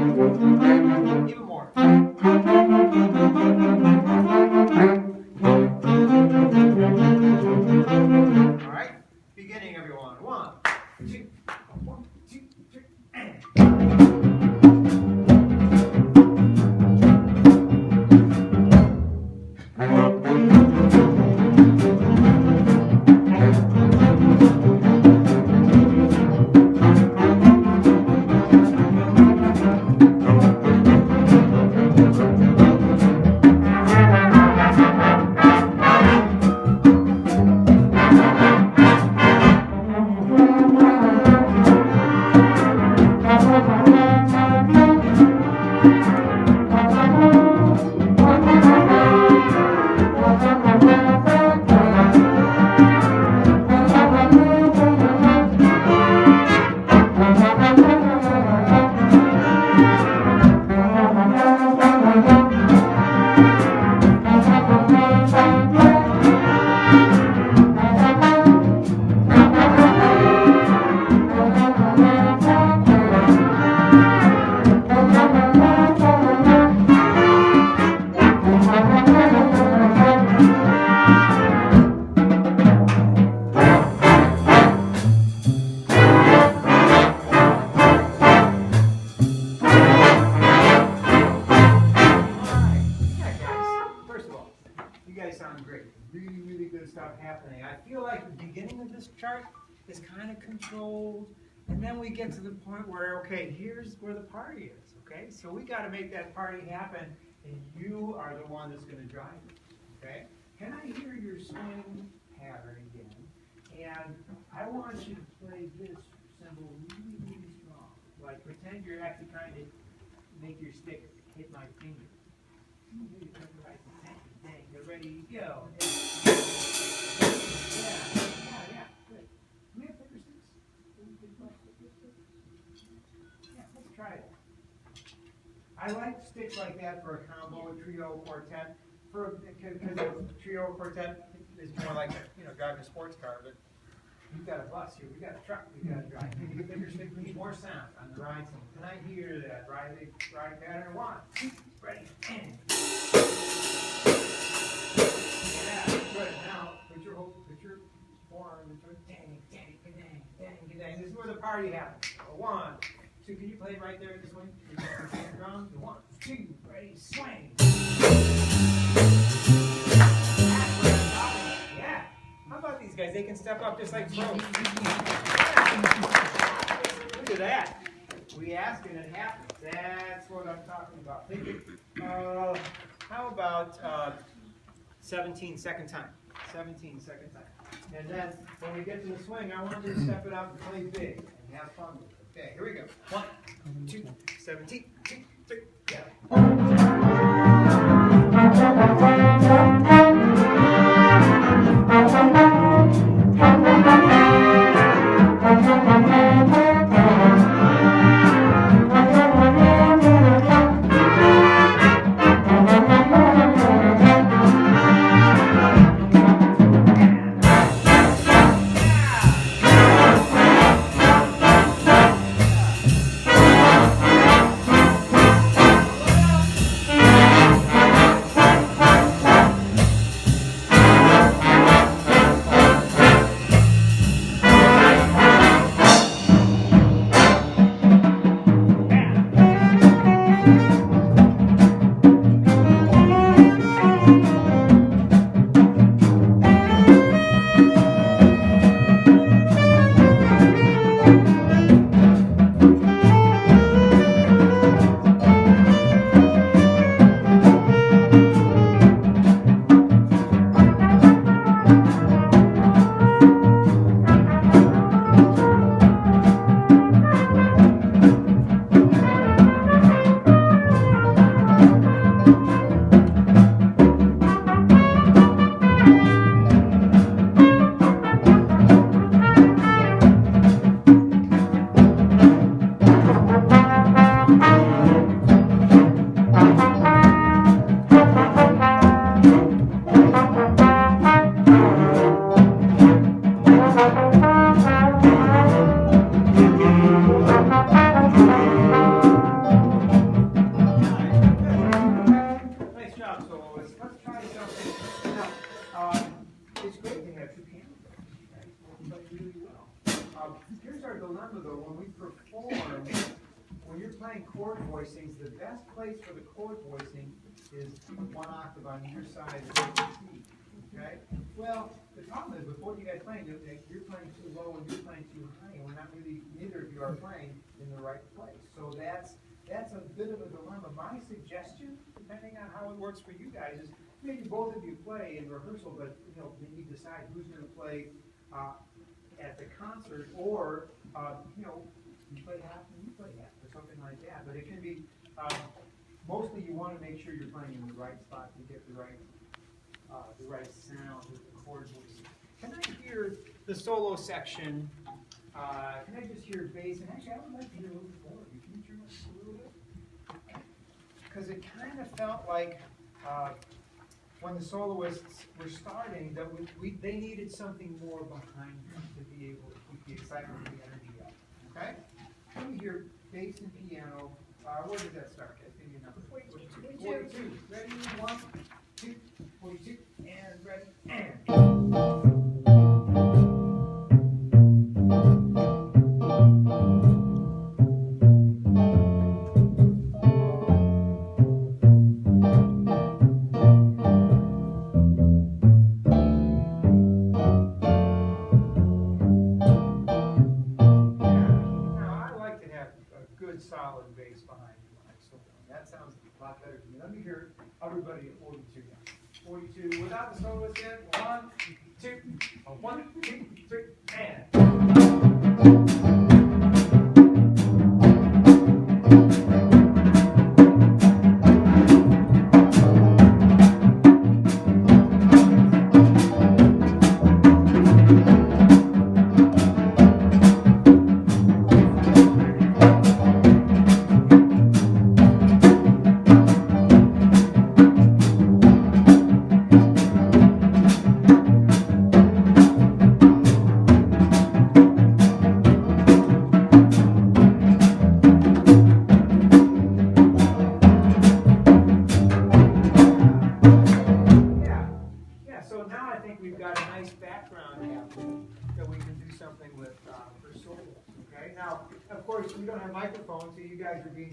Even more. All right. Beginning, everyone. 1, 2, 1, 2, 3, and. Happening. I feel like the beginning of this chart is kind of controlled, and then we get to the point where, okay, here's where the party is, okay? So we got to make that party happen, and you are the one that's going to drive it, okay? Can I hear your swing pattern again? And I want you to play this cymbal really, really strong. Like, pretend you're actually trying to make your stick hit my finger. Get ready, go. Yeah, good. Do we have finger sticks? Yeah, let's try it. I like sticks like that for a combo, a trio, quartet. Because a trio or quartet is more like driving a sports car, but we've got a bus here, we've got a truck, we've got to drive. We need a bigger stick, we need more sound on the ride song. Can I hear that ride pattern? 1, 2, ready, and. Yeah, good. Now, put your forearm into it. Dang, dang, dang, dang, dang. This is where the party happens. 1, 2, can you play right there at the swing? You can play the drums. 1, 2, ready, swing. Yeah. How about these guys? They can step up just like pros. Look at that. We ask and it happens. That's what I'm talking about. How about 17 second time? 17 second time. And then when we get to the swing, I want you to step it up and play big and have fun with it. Okay, here we go. 1, 2, 17, 2, 3, yeah. playing chord voicings, the best place for the chord voicing is one octave on either side of the C. Okay? Well, the problem is with what you guys playing, you're playing too low and you're playing too high, and we're not really, neither of you are playing in the right place. So that's a bit of a dilemma. My suggestion, depending on how it works for you guys, is maybe both of you play in rehearsal, but maybe decide who's going to play at the concert, or you play half and you play half, or something like that. But it can be mostly you want to make sure you're playing in the right spot to get the right sound with the chord voicing. Can I hear the solo section? Can I just hear bass? And actually, I would like to hear a little bit more. Can you turn up a little bit? Because it kind of felt like when the soloists were starting that they needed something more behind them to be able to keep the excitement and the energy up. Okay? Let me hear bass and piano. Where did that start? Guys, give me a number. 42. Ready? 1, 2, 42, and ready, and. Solid bass behind you. So that sounds a lot better to me. Let me hear everybody at 42 now. 42 without the soloist yet. 1, 2, 1, 2, 3, and.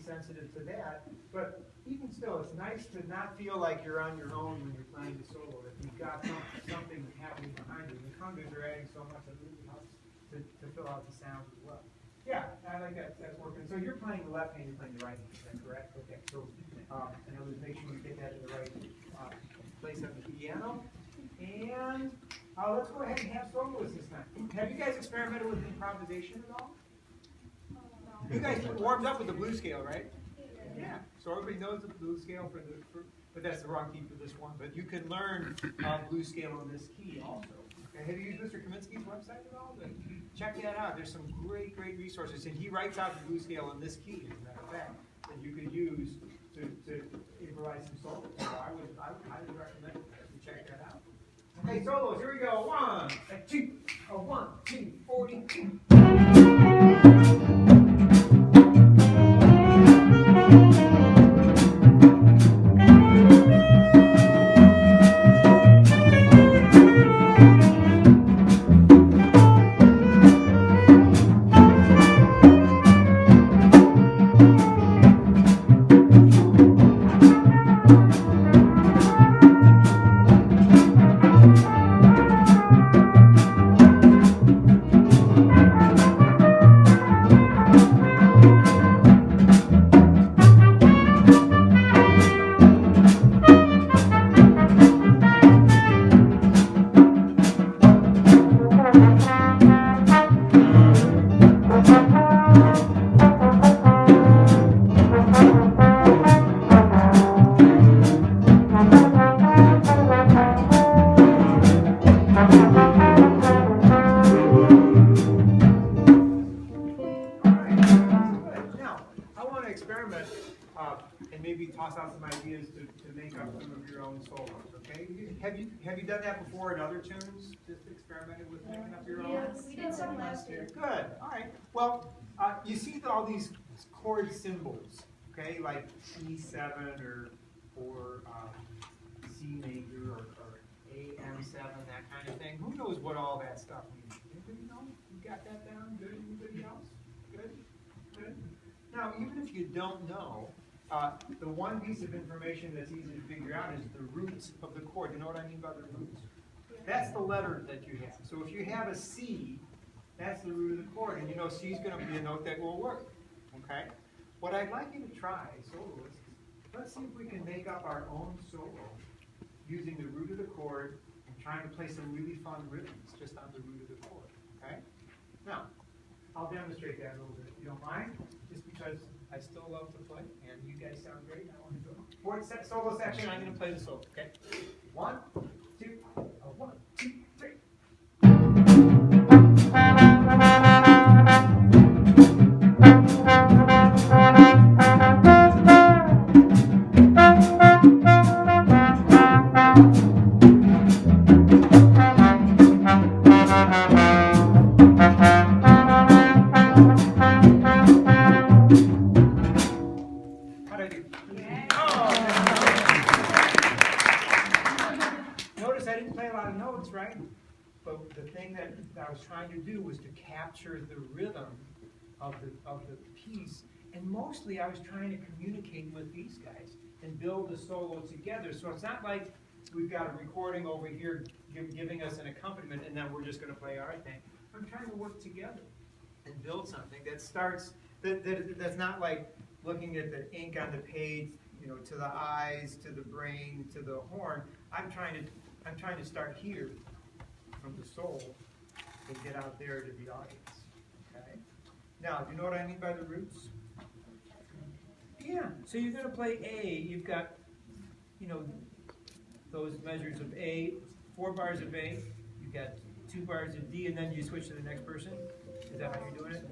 Sensitive to that, but even still, it's nice to not feel like you're on your own when you're playing the solo. If you've got something happening behind you, the congas are adding so much that it really helps to fill out the sounds as well. Yeah, I like that. That's working. So you're playing the left hand, you're playing the right hand. Is that correct? Okay. So in other words, make sure you get that in the right place on the piano. And let's go ahead and have soloists this time. Have you guys experimented with improvisation at all? You guys warmed up with the blues scale, right? Yeah. So everybody knows the blues scale but that's the wrong key for this one. But you can learn blues scale on this key also. Okay. Have you used Mr. Kaminsky's website at all? Check that out. There's some great resources, and he writes out the blues scale on this key, as a matter of fact, that you could use to improvise some solos. So I would highly recommend you check that out. Okay, solos. Here we go. 1, 2, 1, 2, 42. Have you done that before in other tunes? Just experimented with making up your own? Yes, we did some last year. Good. All right. Well, you see all these chord symbols, okay, like E7 or C major or AM7, that kind of thing. Who knows what all that stuff means? Anybody know? You got that down? Good. Anybody else? Good. Good. Now, even if you don't know, the one piece of information that's easy to figure out is the roots of the chord. You know what I mean by the roots? That's the letter that you have. So if you have a C, that's the root of the chord, and you know C is going to be a note that will work. Okay? What I'd like you to try, soloists, let's see if we can make up our own solo using the root of the chord and trying to play some really fun rhythms just on the root of the chord. Okay? Now, I'll demonstrate that a little bit, if you don't mind, just because I still love to play, and you guys sound great, and I want to do it. For the solo section, I'm going to play the solo, okay? 1, 2, 1, 2, 3. Notice I didn't play a lot of notes, right? But the thing that I was trying to do was to capture the rhythm of the piece, and mostly I was trying to communicate with these guys and build the solo together. So it's not like we've got a recording over here giving us an accompaniment and then we're just going to play our thing. I'm trying to work together and build something that starts, that's not like looking at the ink on the page, you know, to the eyes, to the brain, to the horn. I'm trying to start here from the soul and get out there to the audience. Okay? Now, do you know what I mean by the roots? Yeah. So you're going to play A. You've got, you know, those measures of A, 4 bars of A. You've got 2 bars of D, and then you switch to the next person. Is that how you're doing it?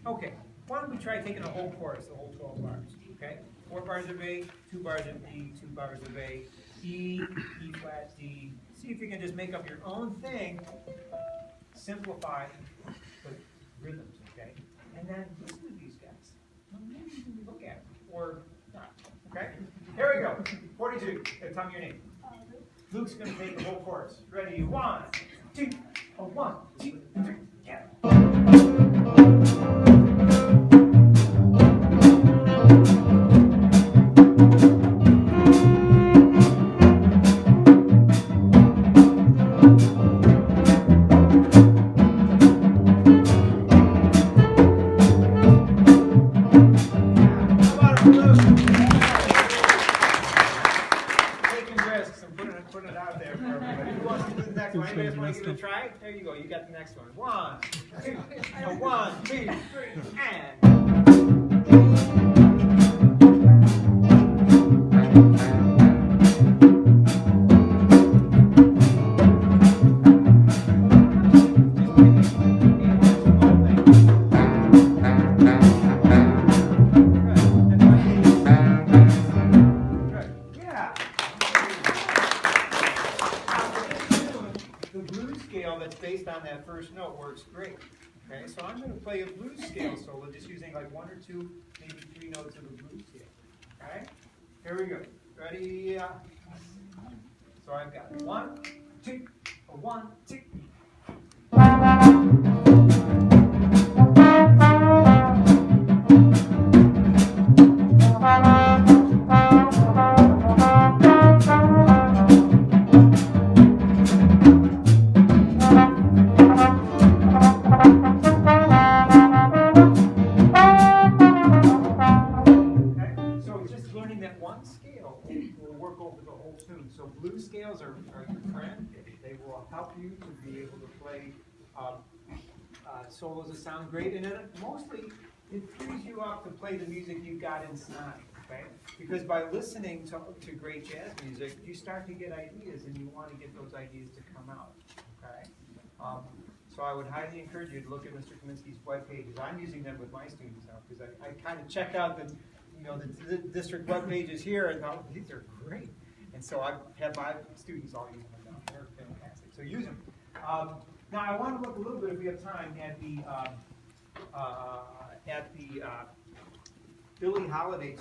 Okay. Why don't we try taking a whole chorus, the whole 12 bars? Okay. 4 bars of A, 2 bars of D, 2 bars of A, E, E flat, D. See if you can just make up your own thing, simplify the rhythms, okay? And then listen to these guys. Well, maybe you can look at them, or not, okay? Here we go. 42. Tell me your name. Luke's going to take the whole chorus. Ready? 1, 2, 1, 2, 3, yeah. Put it out there for everybody. Who wants to do the next one? Anybody want to give it a try? There you go. You got the next one. 1, 2, 1, 2, 3, and. That's based on that first note works great. Okay, so I'm going to play a blues scale solo, just using like 1 or 2, maybe 3 notes of a blues scale. Alright, here we go. Ready? So I've got 1, 2, 1, 2. So blues scales are your friend. They will help you to be able to play solos that sound great, and then mostly it frees you up to play the music you've got inside. Okay? Because by listening to great jazz music, you start to get ideas, and you want to get those ideas to come out. Okay? So I would highly encourage you to look at Mr. Kaminsky's web pages. I'm using them with my students now because I kind of checked out the district web pages here and thought these are great. And so I have my students all using them now. They're fantastic. So use them. Now I want to look a little bit, if we have time, at the Billie Holiday